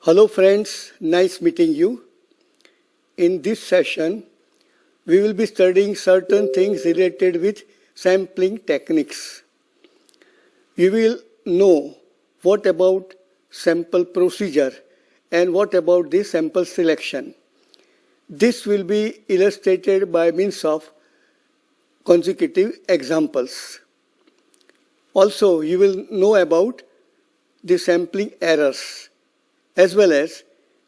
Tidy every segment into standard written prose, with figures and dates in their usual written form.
Hello friends, nice meeting you. In this session, we will be studying certain things related with sampling techniques. You will know what about sample procedure and what about the sample selection. This will be illustrated by means of consecutive examples. Also, you will know about the sampling errors, as well as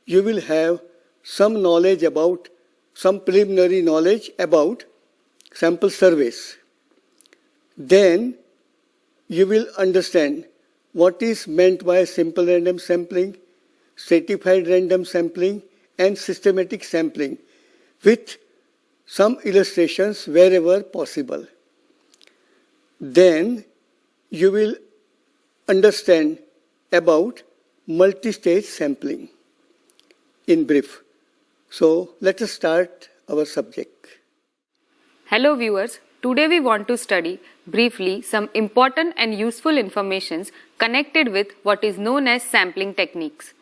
you will have some knowledge about, some preliminary knowledge about sample surveys. Then you will understand what is meant by simple random sampling, stratified random sampling, and systematic sampling with some illustrations wherever possible. Then you will understand about multi-stage sampling in brief. So let us start our subject. Hello viewers, today we want to study briefly some important and useful informations connected with what is known as sampling techniques.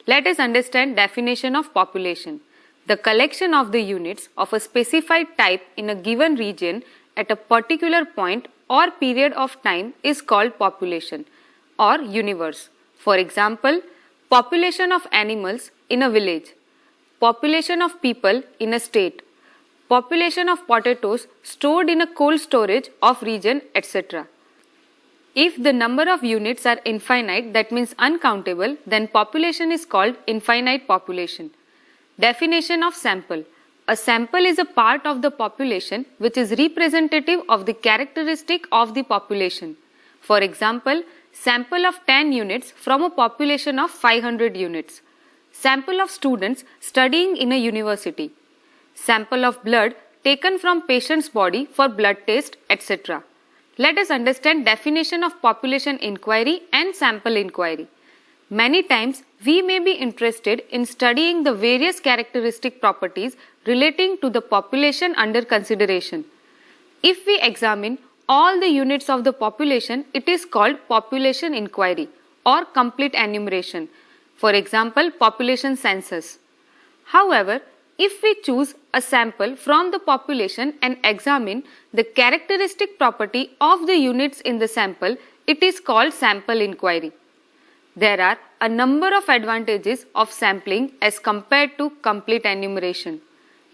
Let us understand definition of population. The collection of the units of a specified type in a given region at a particular point or period of time is called population or universe. For example, population of animals in a village, population of people in a state, population of potatoes stored in a cold storage of region, etc. If the number of units are infinite, that means uncountable, then population is called infinite population. Definition of sample. A sample is a part of the population which is representative of the characteristic of the population. For example, sample of 10 units from a population of 500 units. Sample of students studying in a university. Sample of blood taken from patient's body for blood test, etc. Let us understand definition of population inquiry and sample inquiry. Many times we may be interested in studying the various characteristic properties relating to the population under consideration. If we examine all the units of the population, it is called population inquiry or complete enumeration. For example, population census. However, if we choose a sample from the population and examine the characteristic property of the units in the sample, it is called sample inquiry. There are a number of advantages of sampling as compared to complete enumeration.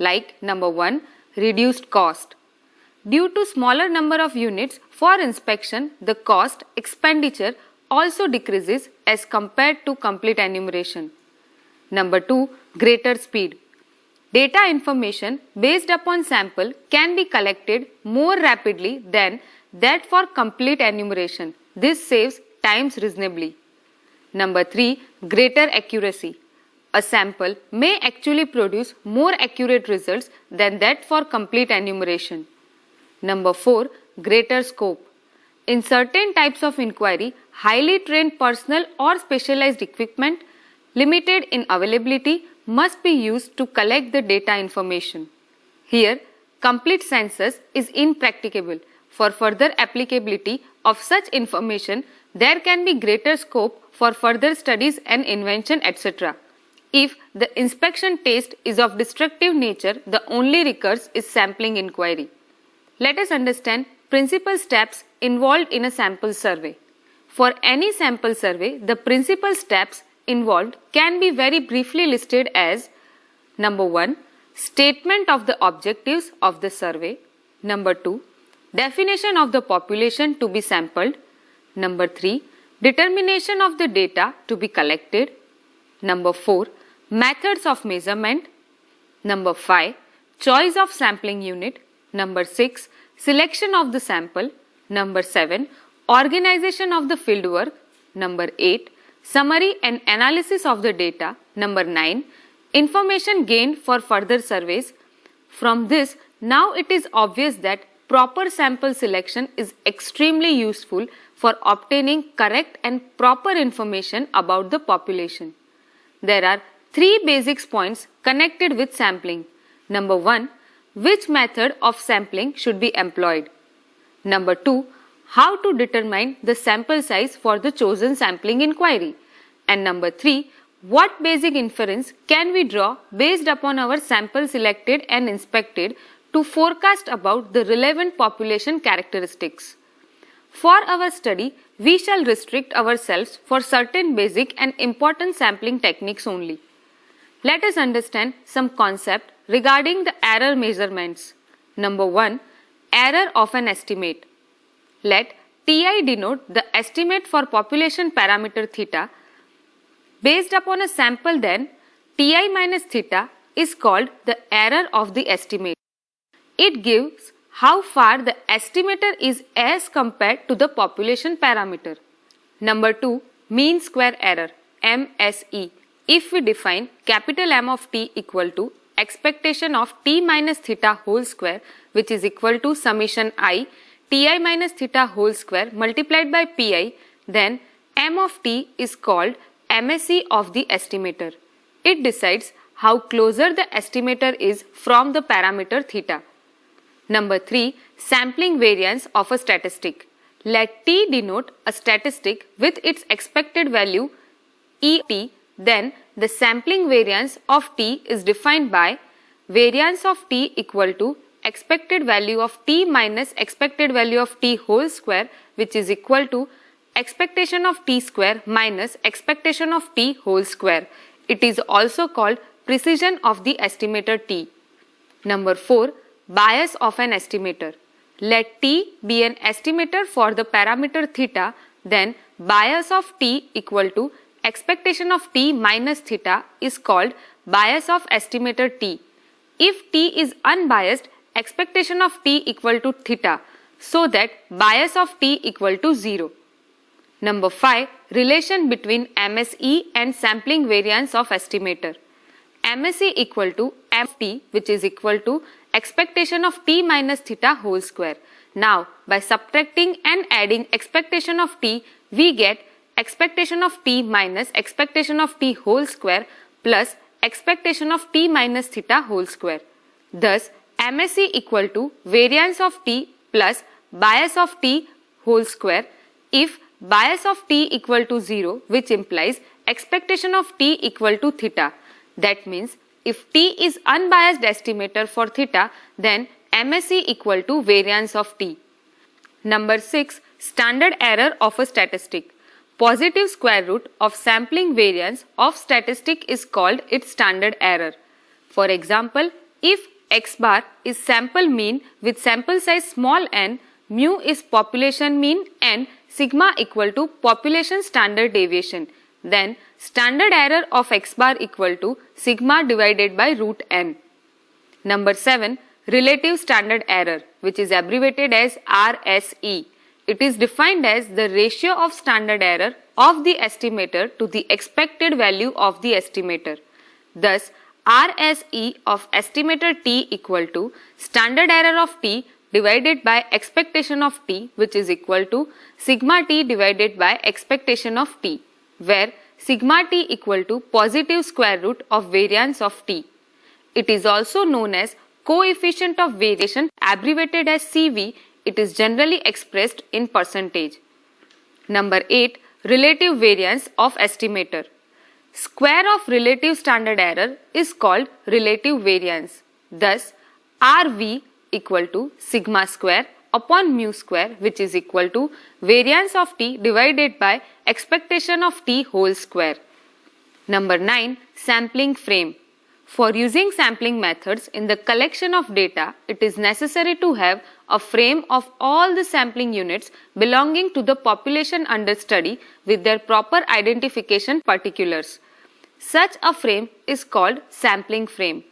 Like number 1, reduced cost. Due to smaller number of units for inspection, the cost expenditure also decreases as compared to complete enumeration. Number 2, greater speed. Data information based upon sample can be collected more rapidly than that for complete enumeration. This saves times reasonably. Number 3, greater accuracy. A sample may actually produce more accurate results than that for complete enumeration. Number 4, greater scope. In certain types of inquiry, highly trained personnel or specialized equipment, limited in availability, must be used to collect the data information. Here, complete census is impracticable. For further applicability of such information, there can be greater scope for further studies and invention, etc. If the inspection test is of destructive nature, the only recourse is sampling inquiry. Let us understand principal steps involved in a sample survey. For any sample survey, the principal steps involved can be very briefly listed as number 1, statement of the objectives of the survey. Number 2, definition of the population to be sampled. Number 3, determination of the data to be collected. Number 4, methods of measurement. Number 5, choice of sampling unit. Number 6, selection of the sample. Number 7, organization of the fieldwork. Number 8, summary and analysis of the data. Number 9, information gained for further surveys. From this, now it is obvious that proper sample selection is extremely useful for obtaining correct and proper information about the population. There are 3 basic points connected with sampling. Number 1, which method of sampling should be employed. Number 2, how to determine the sample size for the chosen sampling inquiry. And number 3, What basic inference can we draw based upon our sample selected and inspected to forecast about the relevant population characteristics? For our study, we shall restrict ourselves for certain basic and important sampling techniques only. Let us understand some concept regarding the error measurements. Number 1. Error of an estimate. Let Ti denote the estimate for population parameter theta. Based upon a sample, then Ti minus theta is called the error of the estimate. It gives how far the estimator is as compared to the population parameter. Number 2. Mean square error, MSE. If we define capital M of t equal to expectation of t minus theta whole square, which is equal to summation I ti minus theta whole square multiplied by pi, then M of t is called MSE of the estimator. It decides how closer the estimator is from the parameter theta. Number 3. Sampling variance of a statistic. Let t denote a statistic with its expected value Et, then the sampling variance of t is defined by variance of t equal to expected value of t minus expected value of t whole square, which is equal to expectation of t square minus expectation of t whole square. It is also called precision of the estimator t. Number 4. Bias of an estimator. Let t be an estimator for the parameter theta, then bias of t equal to expectation of t minus theta is called bias of estimator t. If t is unbiased, expectation of t equal to theta, so that bias of t equal to 0. Number 5. Relation between MSE and sampling variance of estimator. MSE equal to ft, which is equal to expectation of t minus theta whole square. Now, by subtracting and adding expectation of t, we get expectation of t minus expectation of t whole square plus expectation of t minus theta whole square. Thus, MSE equal to variance of t plus bias of t whole square if bias of t equal to 0, which implies expectation of t equal to theta. That means if t is unbiased estimator for theta, then MSE equal to variance of t. Number 6. Standard error of a statistic. Positive square root of sampling variance of statistic is called its standard error. For example, if x bar is sample mean with sample size small n, mu is population mean and sigma equal to population standard deviation, then standard error of x bar equal to sigma divided by root n. Number 7. Relative standard error, which is abbreviated as RSE. It is defined as the ratio of standard error of the estimator to the expected value of the estimator. Thus, RSE of estimator t equal to standard error of t divided by expectation of t, which is equal to sigma t divided by expectation of t, where sigma t equal to positive square root of variance of t. It is also known as coefficient of variation, abbreviated as CV. It is generally expressed in percentage. Number 8. Relative variance of estimator. Square of relative standard error is called relative variance. Thus, RV equal to sigma square upon mu square, which is equal to variance of t divided by expectation of t whole square. Number 9. Sampling frame. For using sampling methods in the collection of data, it is necessary to have a frame of all the sampling units belonging to the population under study with their proper identification particulars. Such a frame is called sampling frame.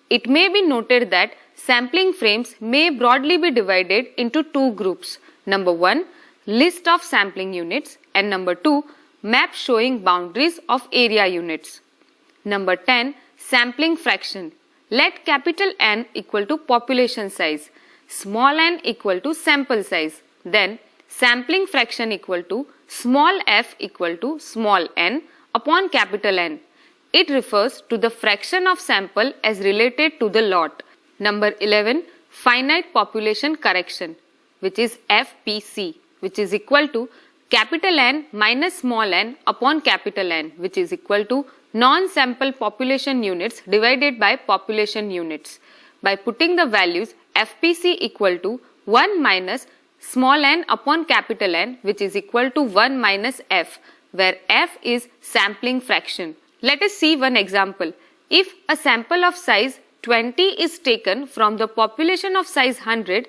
It may be noted that sampling frames may broadly be divided into two groups. Number 1. List of sampling units, and number 2. Map showing boundaries of area units. Number 10. Sampling fraction. Let capital N equal to population size, small n equal to sample size. Then sampling fraction equal to small f equal to small n upon capital N. It refers to the fraction of sample as related to the lot. Number 11. Finite population correction, which is FPC, which is equal to capital N minus small n upon capital N, which is equal to non-sample population units divided by population units by putting the values FPC equal to 1 minus small n upon capital N, which is equal to 1 minus f, where f is sampling fraction. Let us see one example. If a sample of size 20 is taken from the population of size 100,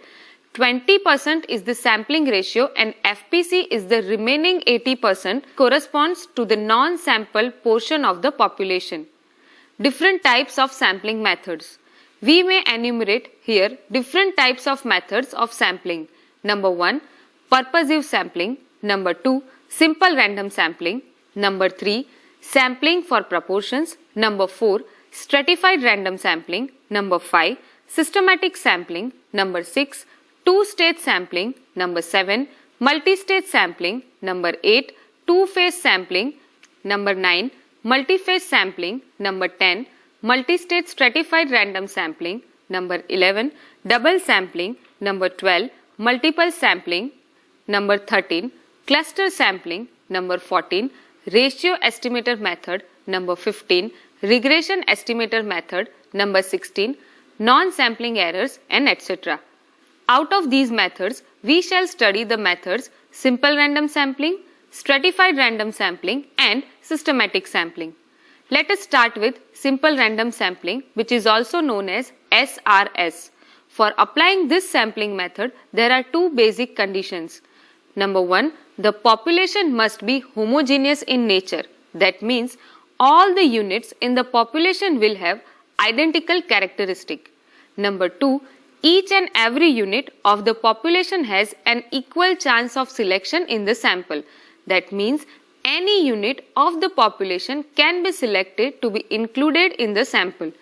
20% is the sampling ratio and FPC is the remaining 80% corresponds to the non-sample portion of the population. Different types of sampling methods. We may enumerate here different types of methods of sampling. Number 1, purposive sampling. Number 2, simple random sampling. Number 3, sampling for proportions. Number 4, stratified random sampling. Number 5, systematic sampling. Number 6, two-stage sampling. Number 7, multi-stage sampling. Number 8, two-phase sampling. Number 9, multi-phase sampling. Number 10, multi-stage stratified random sampling. Number 11, double sampling. Number 12, multiple sampling. Number 13, cluster sampling. Number 14, ratio estimator method. Number 15, regression estimator method. Number 16, non-sampling errors, and etc. Out of these methods, we shall study the methods simple random sampling, stratified random sampling, and systematic sampling. Let us start with simple random sampling, which is also known as SRS. For applying this sampling method, there are two basic conditions. Number 1, the population must be homogeneous in nature. That means all the units in the population will have identical characteristic. Number 2, each and every unit of the population has an equal chance of selection in the sample. That means any unit of the population can be selected to be included in the sample.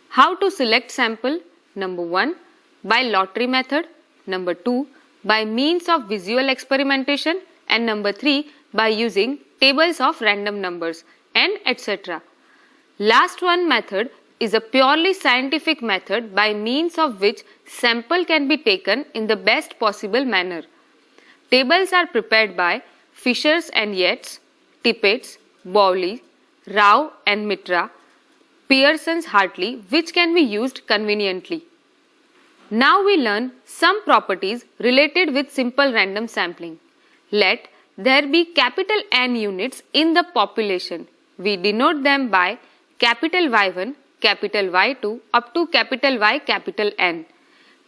How to select sample? Number 1, by lottery method. Number 2, by means of visual experimentation. And number 3, by using tables of random numbers, and etc. Last one method is a purely scientific method by means of which sample can be taken in the best possible manner. Tables are prepared by Fishers and Yates, Tippett's, Bowley, Rao and Mitra, Pearson's Hartley, which can be used conveniently. Now we learn some properties related with simple random sampling. Let there be capital N units in the population. We denote them by capital Y1, capital Y2 up to capital Y capital N.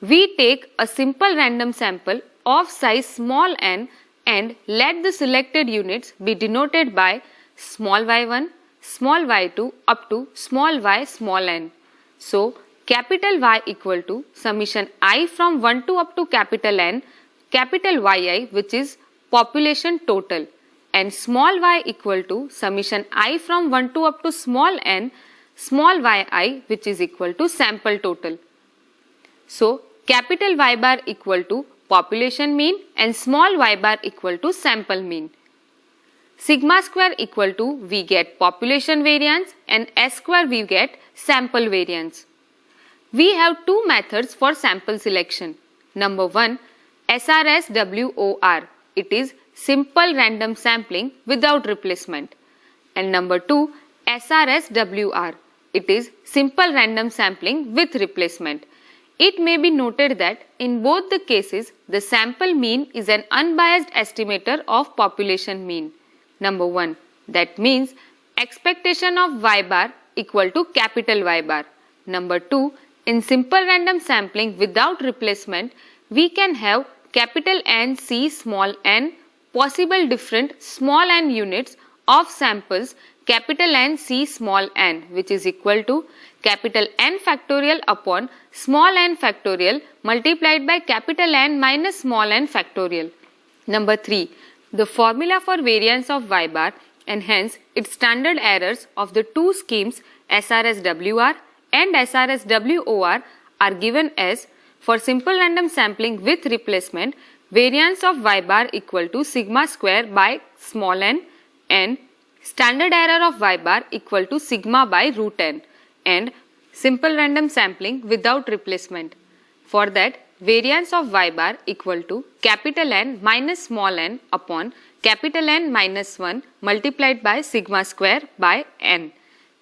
We take a simple random sample of size small n and let the selected units be denoted by small y1, small y2 up to small y small n. So, capital Y equal to summation I from 1 to up to capital N, capital Yi, which is population total, and small y equal to summation I from 1 to up to small n, small yi, which is equal to sample total. So, capital Y bar equal to population mean and small y bar equal to sample mean. Sigma square equal to we get population variance and S square we get sample variance. We have two methods for sample selection. Number 1, SRSWOR. It is simple random sampling without replacement. And number 2, SRSWR. It is simple random sampling with replacement. It may be noted that in both the cases, the sample mean is an unbiased estimator of population mean. Number 1, that means expectation of Y bar equal to capital Y bar. Number 2, in simple random sampling without replacement, we can have capital N C small n possible different small n units of samples capital N C small n, which is equal to capital N factorial upon small n factorial multiplied by capital N minus small n factorial. Number 3, the formula for variance of Y bar and hence its standard errors of the two schemes SRSWR and SRSWOR are given as for simple random sampling with replacement, variance of Y bar equal to sigma square by small n and standard error of Y bar equal to sigma by root n, and simple random sampling without replacement. For that, variance of Y bar equal to capital N minus small n upon capital N minus 1 multiplied by sigma square by n,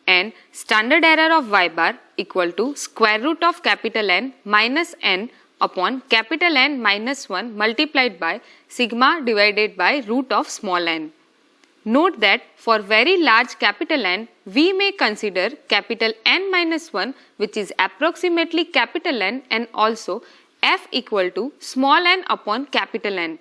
and standard error of y bar equal to square root of capital N minus n upon capital N minus 1 multiplied by sigma divided by root of small n. Note that for very large capital N, we may consider capital N minus 1, which is approximately capital N, and also f equal to small n upon capital N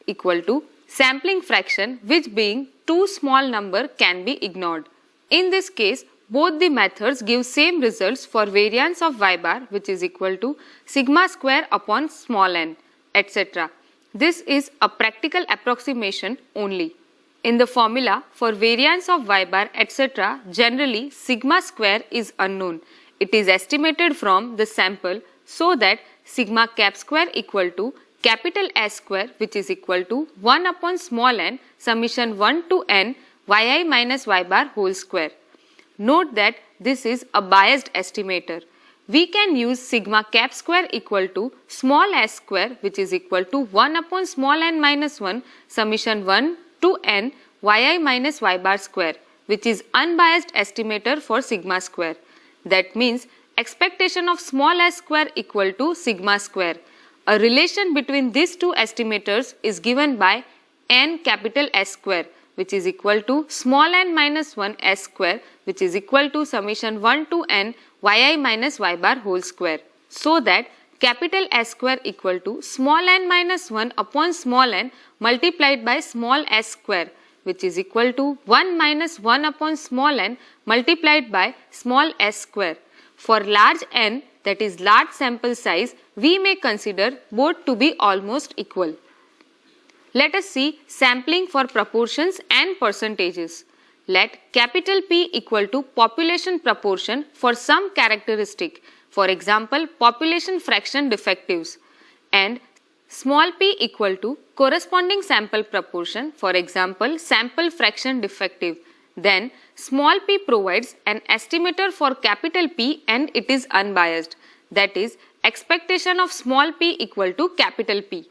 equal to sampling fraction, which being too small number can be ignored. In this case, both the methods give same results for variance of y bar, which is equal to sigma square upon small n, etc. This is a practical approximation only. In the formula for variance of y bar, etc., generally sigma square is unknown. It is estimated from the sample, so that sigma cap square equal to capital S square, which is equal to 1 upon small n summation 1 to n yi minus y bar whole square. Note that this is a biased estimator. We can use sigma cap square equal to small s square, which is equal to 1 upon small n minus 1 summation 1 to n yi minus y bar square, which is unbiased estimator for sigma square. That means expectation of small s square equal to sigma square. A relation between these two estimators is given by n capital S square, which is equal to small n minus 1 s square, which is equal to summation 1 to n yi minus y bar whole square. So that capital S square equal to small n minus 1 upon small n multiplied by small s square, which is equal to 1 minus 1 upon small n multiplied by small s square. For large n, that is large sample size, we may consider both to be almost equal. Let us see sampling for proportions and percentages. Let capital P equal to population proportion for some characteristic, for example population fraction defectives, and small p equal to corresponding sample proportion, for example sample fraction defective. Then small p provides an estimator for capital P and it is unbiased, that is expectation of small p equal to capital P.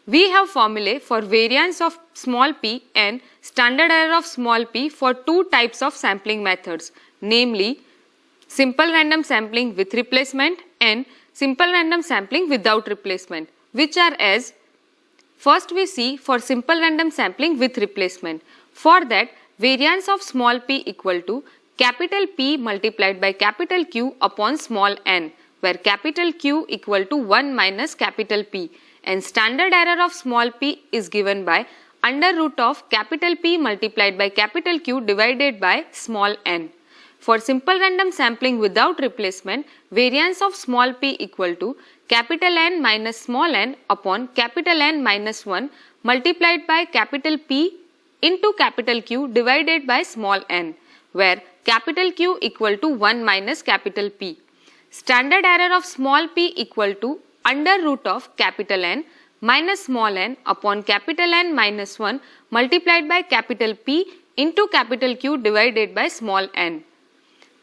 We have formulae for variance of small p and standard error of small p for two types of sampling methods, namely simple random sampling with replacement and simple random sampling without replacement, which are as. First we see for simple random sampling with replacement. For that, variance of small p equal to capital P multiplied by capital Q upon small n, where capital Q equal to 1 minus capital P, and standard error of small p is given by under root of capital P multiplied by capital Q divided by small n. For simple random sampling without replacement, variance of small p equal to capital N minus small n upon capital N minus 1 multiplied by capital P into capital Q divided by small n, where capital Q equal to 1 minus capital P. Standard error of small p equal to under root of capital N minus small n upon capital N minus 1 multiplied by capital P into capital Q divided by small n.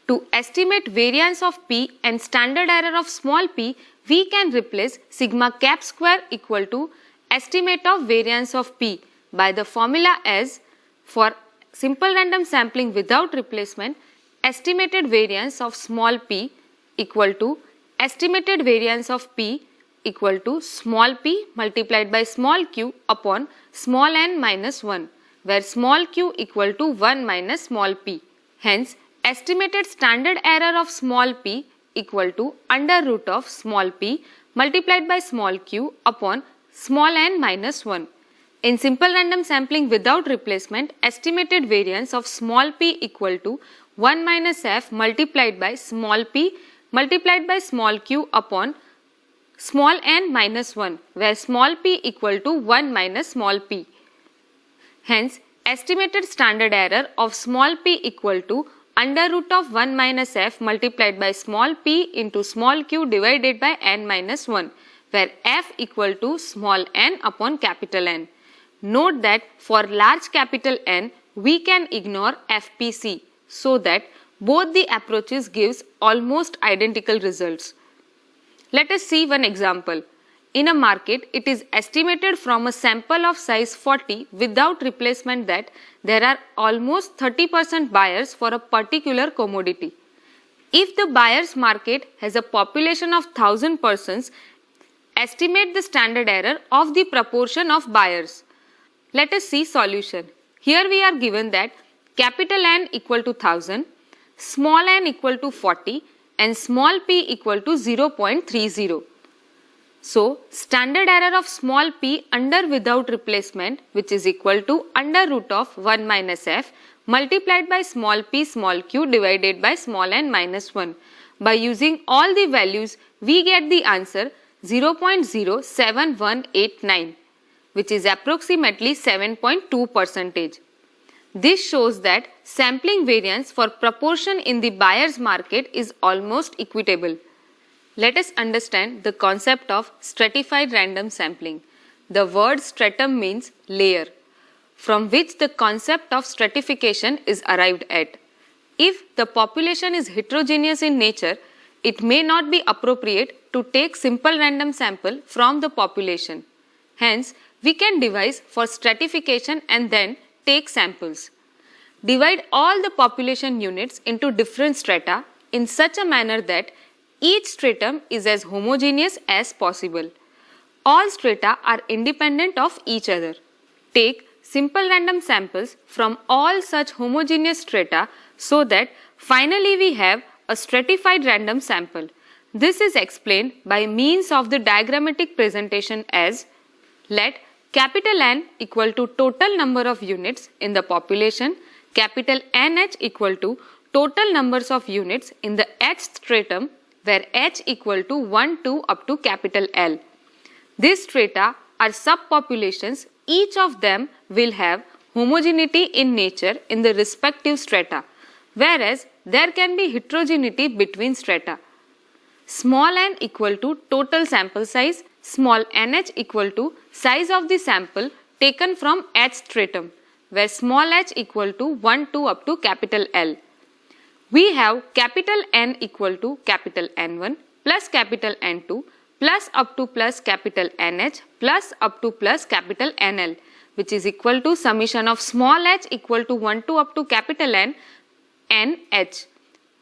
To estimate variance of p and standard error of small p, we can replace sigma cap square equal to estimate of variance of p by the formula as for simple random sampling without replacement, estimated variance of small p equal to estimated variance of p equal to small p multiplied by small q upon small n minus 1, where small q equal to 1 minus small p. Hence, estimated standard error of small p equal to under root of small p multiplied by small q upon small n minus 1. In simple random sampling without replacement, estimated variance of small p equal to 1 minus f multiplied by small p multiplied by small q upon small n minus 1, where small p equal to 1 minus small p. Hence, estimated standard error of small p equal to under root of 1 minus f multiplied by small p into small q divided by n minus 1, where f equal to small n upon capital N. Note that for large capital N, we can ignore FPC, so that both the approaches gives almost identical results. Let us see one example. In a market, it is estimated from a sample of size 40 without replacement that there are almost 30% buyers for a particular commodity. If the buyer's market has a population of 1000 persons, estimate the standard error of the proportion of buyers. Let us see solution. Here we are given that capital N equal to 1000, small n equal to 40 and small p equal to 0.30. So, standard error of small p under without replacement, which is equal to under root of 1 minus f multiplied by small p small q divided by small n minus 1. By using all the values, we get the answer 0.07189, which is approximately 7.2%. This shows that sampling variance for proportion in the buyer's market is almost equitable. Let us understand the concept of stratified random sampling. The word stratum means layer, from which the concept of stratification is arrived at. If the population is heterogeneous in nature, it may not be appropriate to take simple random sample from the population. Hence, we can devise for stratification and then take samples. Divide all the population units into different strata in such a manner that each stratum is as homogeneous as possible. All strata are independent of each other. Take simple random samples from all such homogeneous strata so that finally we have a stratified random sample. This is explained by means of the diagrammatic presentation as: let capital N equal to total number of units in the population, capital NH equal to total numbers of units in the H stratum, where H equal to 1, 2 up to capital L. These strata are subpopulations. Each of them will have homogeneity in nature in the respective strata, whereas there can be heterogeneity between strata. Small n equal to total sample size, small nh equal to size of the sample taken from H stratum, where small h equal to 1, 2 up to capital L. We have capital N equal to capital N1 plus capital N2 plus up to plus capital NH plus up to plus capital NL, which is equal to summation of small h equal to 1, 2 up to capital N, NH.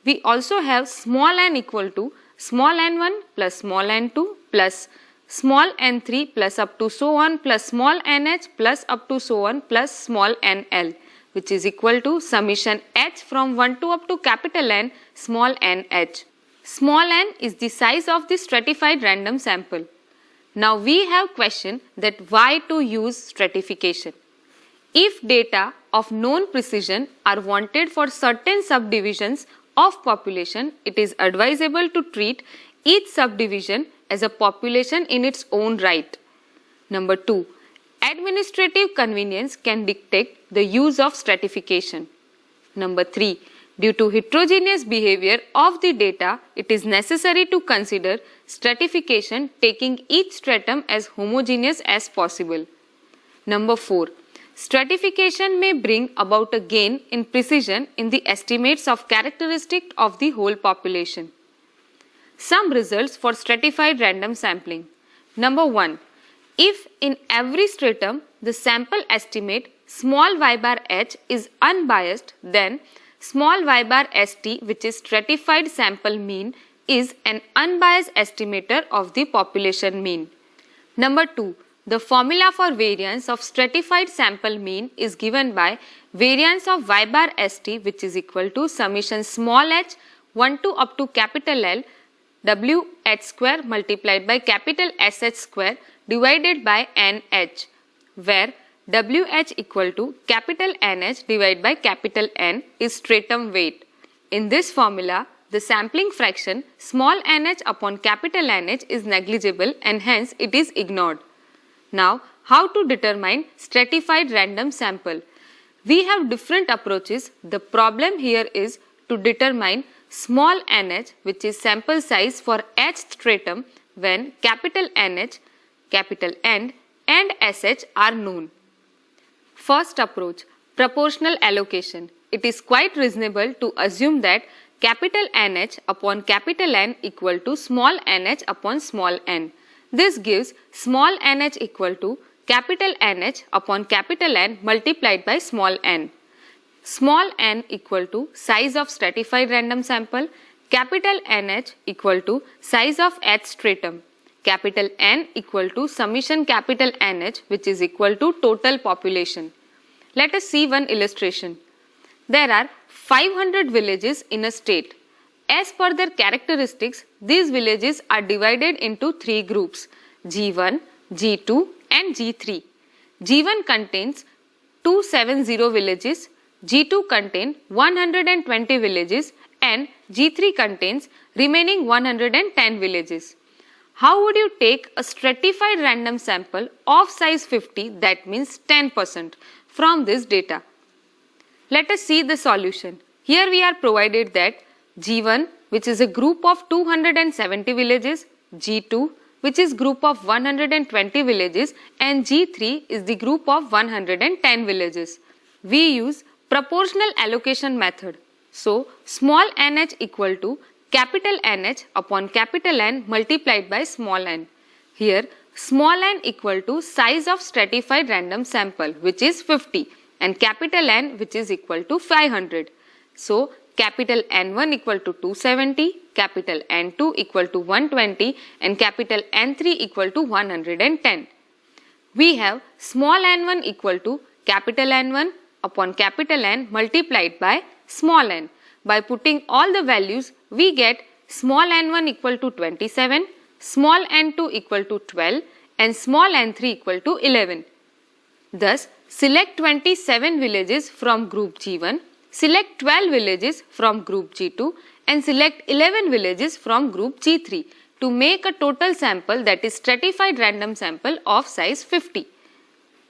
We also have small n equal to small n1 plus small n2 plus small n3 plus up to so on plus small nh plus up to so on plus small nl, which is equal to summation h from 1 to up to capital N small nh. Small n is the size of the stratified random sample. Now we have question that why to use stratification. If data of known precision are wanted for certain subdivisions of population, it is advisable to treat each subdivision as a population in its own right. Number 2. Administrative convenience can dictate the use of stratification. Number 3. Due to heterogeneous behavior of the data, it is necessary to consider stratification taking each stratum as homogeneous as possible. Number 4. Stratification may bring about a gain in precision in the estimates of characteristics of the whole population. Some results for stratified random sampling. Number 1. If in every stratum the sample estimate small y bar h is unbiased, then small y bar st, which is stratified sample mean, is an unbiased estimator of the population mean. Number 2. The formula for variance of stratified sample mean is given by variance of y bar st, which is equal to summation small h 1 to up to capital L wh square multiplied by capital sh square divided by nh, where wh equal to capital NH divided by capital N is stratum weight. In this formula, the sampling fraction small nh upon capital NH is negligible and hence it is ignored. Now, how to determine stratified random sample? We have different approaches. The problem here is to determine small nh, which is sample size for H stratum when capital NH, capital N and SH are known. First approach, proportional allocation. It is quite reasonable to assume that capital NH upon capital N equal to small nh upon small n. This gives small nh equal to capital NH upon capital N multiplied by small n. Small n equal to size of stratified random sample, capital NH equal to size of H stratum, capital N equal to summation capital NH, which is equal to total population. Let us see one illustration. There are 500 villages in a state. As per their characteristics, these villages are divided into three groups: G1, G2 and G3. G1 contains 270 villages, G2 contains 120 villages and G3 contains remaining 110 villages. How would you take a stratified random sample of size 50, that means 10%, from this data? Let us see the solution. Here we are provided that G1, which is a group of 270 villages, G2, which is group of 120 villages, and G3 is the group of 110 villages. We use proportional allocation method. So, small nh equal to capital NH upon capital N multiplied by small n. Here, small n equal to size of stratified random sample, which is 50, and capital N, which is equal to 500. So, capital N1 equal to 270, capital N2 equal to 120 and capital N3 equal to 110. We have small n1 equal to capital N1 upon capital N multiplied by small n. By putting all the values, we get small n1 equal to 27, small n2 equal to 12 and small n3 equal to 11. Thus, select 27 villages from group G1, select 12 villages from group G2 and select 11 villages from group G3 to make a total sample, that is stratified random sample of size 50.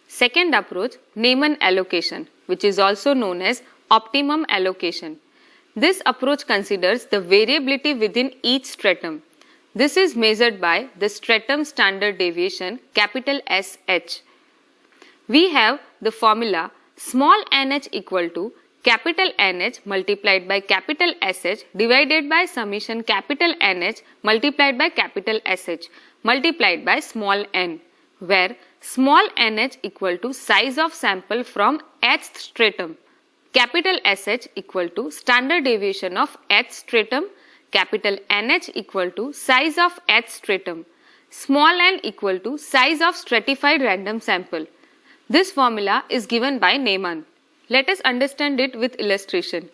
Second approach, Neyman allocation, which is also known as optimum allocation. This approach considers the variability within each stratum. This is measured by the stratum standard deviation, capital SH. We have the formula small nh equal to capital NH multiplied by capital SH divided by summation capital NH multiplied by capital SH multiplied by small n, where small nh equal to size of sample from H stratum, capital SH equal to standard deviation of H stratum, capital NH equal to size of H stratum, small n equal to size of stratified random sample. This formula is given by Neyman. Let us understand it with illustration.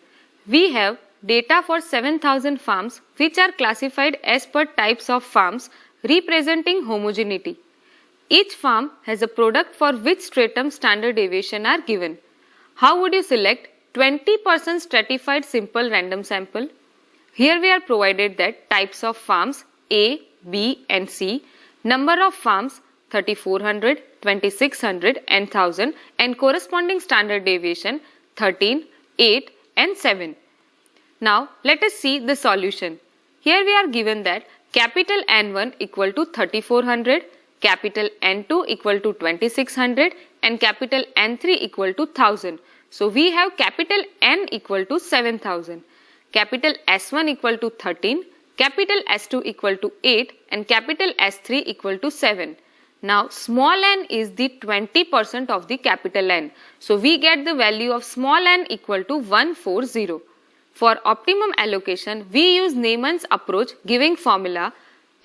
We have data for 7,000 farms which are classified as per types of farms representing homogeneity. Each farm has a product for which stratum standard deviation are given. How would you select 20% stratified simple random sample? Here we are provided that types of farms A, B and C, number of farms 3400, 2600 and 1000 and corresponding standard deviation 13, 8 and 7. Now let us see the solution. Here we are given that capital N1 equal to 3400, capital N2 equal to 2600 and capital N3 equal to 1000. So we have capital N equal to 7000, capital S1 equal to 13, capital S2 equal to 8 and capital S3 equal to 7. Now small n is the 20% of the capital N. So we get the value of small n equal to 140. For optimum allocation, we use Neyman's approach giving formula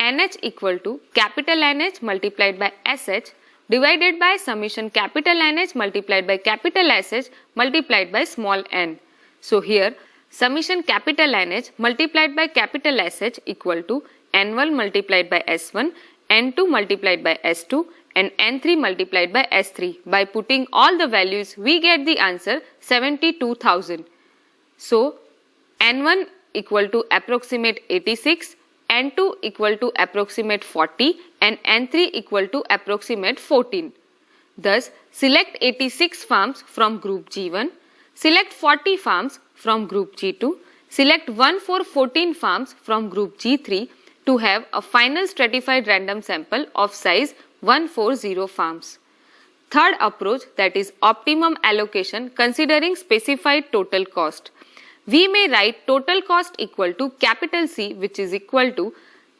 NH equal to capital NH multiplied by SH divided by summation capital NH multiplied by capital SH multiplied by small n. So here summation capital NH multiplied by capital SH equal to N1 multiplied by S1, N2 multiplied by S2 and N3 multiplied by S3. By putting all the values, we get the answer 72,000. So N1 equal to approximate 86, N2 equal to approximate 40 and N3 equal to approximate 14. Thus, select 86 farms from group G1, select 40 farms from group G2, select 14 farms from group G3 to have a final stratified random sample of size 140 farms. Third approach, that is optimum allocation considering specified total cost. We may write total cost equal to capital C, which is equal to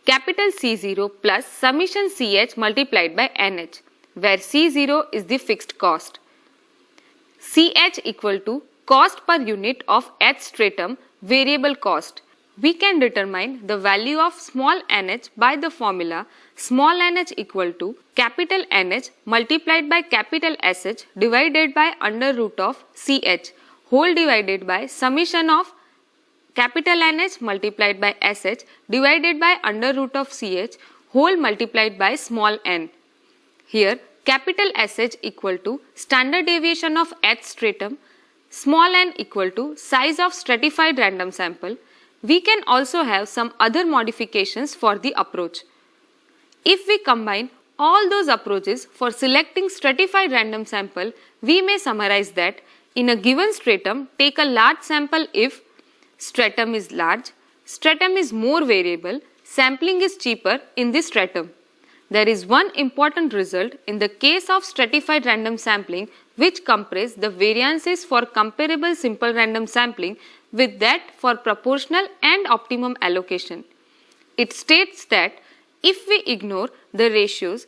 capital C0 plus summation CH multiplied by NH, where C0 is the fixed cost. CH equal to cost per unit of H stratum variable cost. We can determine the value of small nh by the formula small nh equal to capital NH multiplied by capital SH divided by under root of CH whole divided by summation of capital NH multiplied by SH divided by under root of CH whole multiplied by small n. Here capital SH equal to standard deviation of H stratum, small n equal to size of stratified random sample. We can also have some other modifications for the approach. If we combine all those approaches for selecting stratified random sample, we may summarize that in a given stratum, take a large sample if stratum is large, stratum is more variable, sampling is cheaper in this stratum. There is one important result in the case of stratified random sampling which compares the variances for comparable simple random sampling with that for proportional and optimum allocation. It states that if we ignore the ratios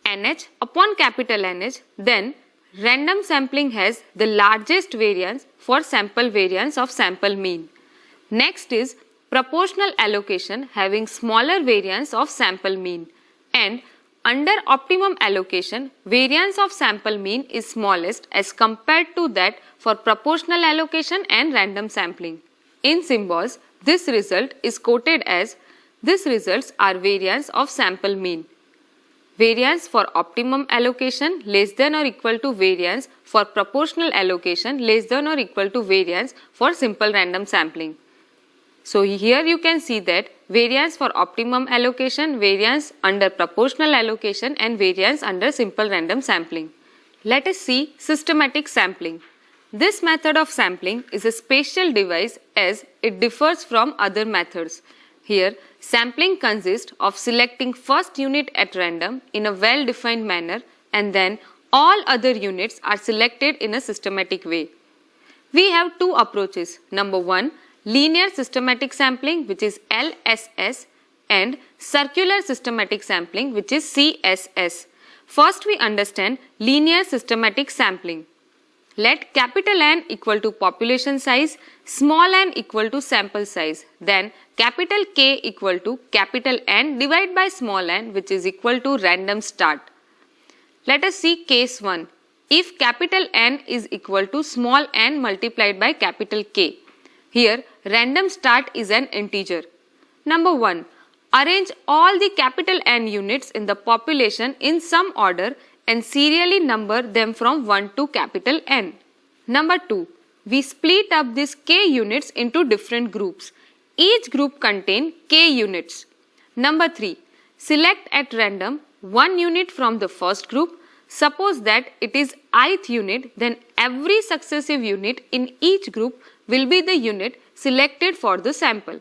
NH upon capital NH, then random sampling has the largest variance for sample variance of sample mean. Next is proportional allocation having smaller variance of sample mean, and under optimum allocation variance of sample mean is smallest as compared to that for proportional allocation and random sampling. In symbols, this result is quoted as these results are variance of sample mean. Variance for optimum allocation less than or equal to variance for proportional allocation less than or equal to variance for simple random sampling. So here you can see that variance for optimum allocation, variance under proportional allocation and variance under simple random sampling. Let us see systematic sampling. This method of sampling is a special device as it differs from other methods. Here, sampling consists of selecting first unit at random in a well-defined manner and then all other units are selected in a systematic way. We have two approaches. Number one, linear systematic sampling which is LSS and circular systematic sampling which is CSS. First we understand linear systematic sampling. Let capital N equal to population size, small n equal to sample size, then capital K equal to capital N divided by small n which is equal to random start. Let us see case 1. If capital N is equal to small n multiplied by capital K. Here random start is an integer. Number 1. Arrange all the capital N units in the population in some order and serially number them from 1 to capital N. Number 2. We split up these K units into different groups. Each group contain K units. Number 3. Select at random one unit from the first group. Suppose that it is ith unit, then every successive unit in each group will be the unit selected for the sample.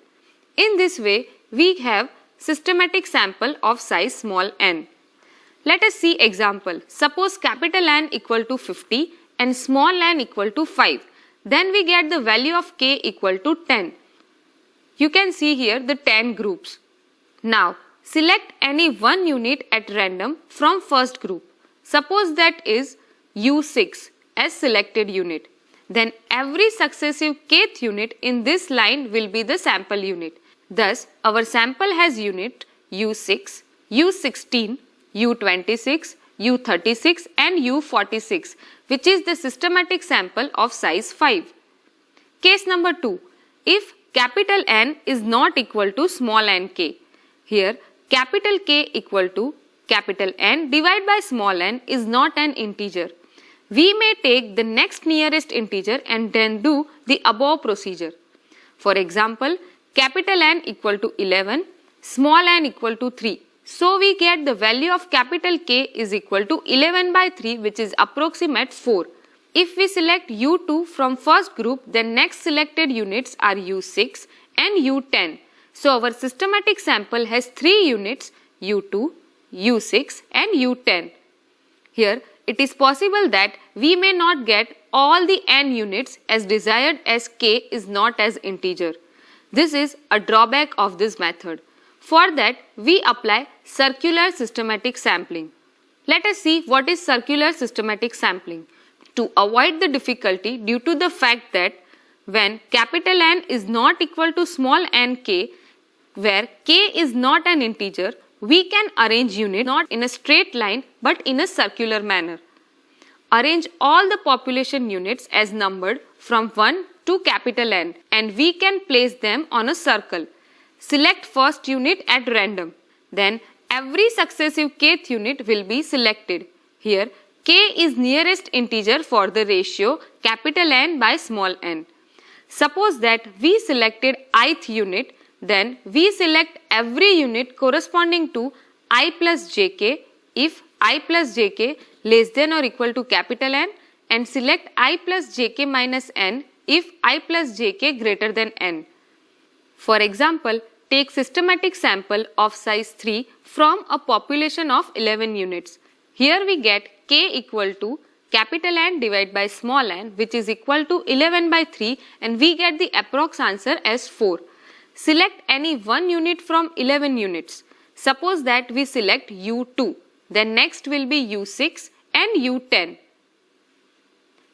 In this way, we have systematic sample of size small n. Let us see example. Suppose capital N equal to 50 and small n equal to 5. Then we get the value of K equal to 10. You can see here the 10 groups. Now, select any one unit at random from first group. Suppose that is U6 as selected unit. Then every successive kth unit in this line will be the sample unit. Thus, our sample has unit U6, U16, U26, U36 and U46 which is the systematic sample of size 5. Case number 2. If capital N is not equal to small nk. Here capital K equal to capital N divided by small n is not an integer. We may take the next nearest integer and then do the above procedure. For example, capital N equal to 11, small n equal to 3. So we get the value of capital K is equal to 11 by 3 which is approximate 4. If we select U2 from first group, then next selected units are U6 and U10. So our systematic sample has 3 units U2, U6 and U10. Here it is possible that we may not get all the n units as desired as K is not as integer. This is a drawback of this method. For that, we apply circular systematic sampling. Let us see what is circular systematic sampling. To avoid the difficulty due to the fact that when capital N is not equal to small n k, where k is not an integer, we can arrange unit not in a straight line but in a circular manner. Arrange all the population units as numbered from 1 to capital N and we can place them on a circle. Select first unit at random. Then every successive kth unit will be selected. Here k is nearest integer for the ratio capital N by small n. Suppose that we selected ith unit, then we select every unit corresponding to I plus jk if I plus jk less than or equal to capital N, and select I plus jk minus n if I plus jk greater than n. For example, take systematic sample of size 3 from a population of 11 units. Here we get k equal to capital N divided by small n, which is equal to 11 by 3, and we get the approx answer as 4. Select any one unit from 11 units. Suppose that we select U2, then next will be U6 and U10.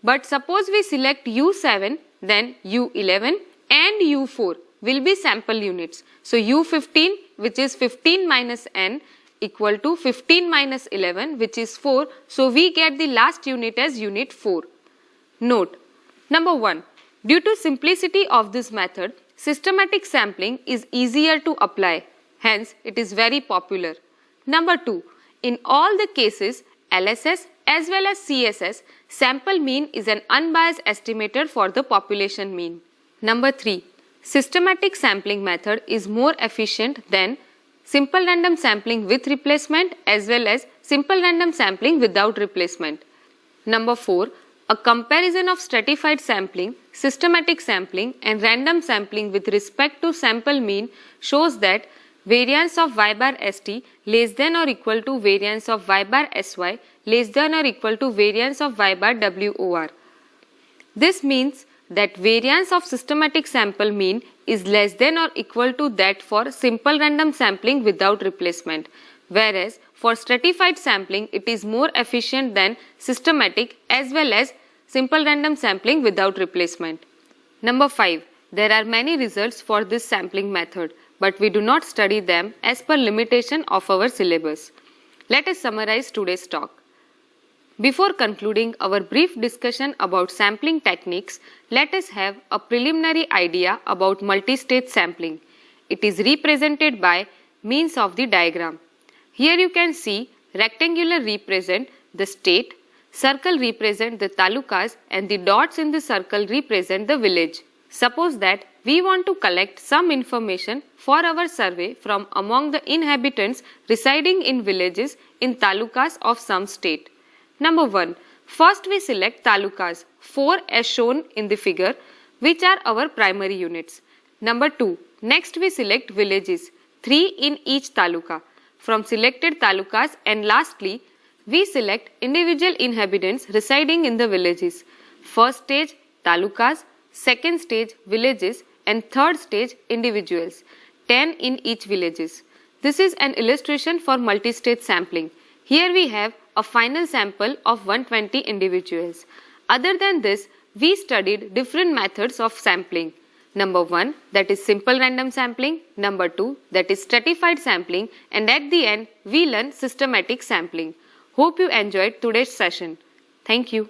But suppose we select U7, then U11 and U4 will be sample units. So U15, which is 15 minus n, equal to 15 minus 11, which is 4. So we get the last unit as unit 4. Note: number 1. Due to simplicity of this method, systematic sampling is easier to apply. Hence, it is very popular. Number 2. In all the cases, LSS as well as CSS, sample mean is an unbiased estimator for the population mean. Number 3. Systematic sampling method is more efficient than simple random sampling with replacement as well as simple random sampling without replacement. Number 4. A comparison of stratified sampling, systematic sampling and random sampling with respect to sample mean shows that variance of y bar st less than or equal to variance of y bar sy less than or equal to variance of y bar wor. This means that variance of systematic sample mean is less than or equal to that for simple random sampling without replacement, whereas for stratified sampling it is more efficient than systematic as well as simple random sampling without replacement. Number 5. There are many results for this sampling method, but we do not study them as per limitation of our syllabus. Let us summarize today's talk. Before concluding our brief discussion about sampling techniques, let us have a preliminary idea about multi-stage sampling. It is represented by means of the diagram. Here you can see rectangular represent the state, circle represent the talukas and the dots in the circle represent the village. Suppose that we want to collect some information for our survey from among the inhabitants residing in villages in talukas of some state. Number 1. First we select talukas, 4 as shown in the figure, which are our primary units. Number 2. Next we select villages, 3 in each taluka. From selected talukas, and lastly, we select individual inhabitants residing in the villages. First stage talukas, second stage villages and third stage individuals, 10 in each villages. This is an illustration for multi-stage sampling. Here we have a final sample of 120 individuals. Other than this, we studied different methods of sampling. Number 1, that is simple random sampling. Number 2, that is stratified sampling. And at the end, we learn systematic sampling. Hope you enjoyed today's session. Thank you.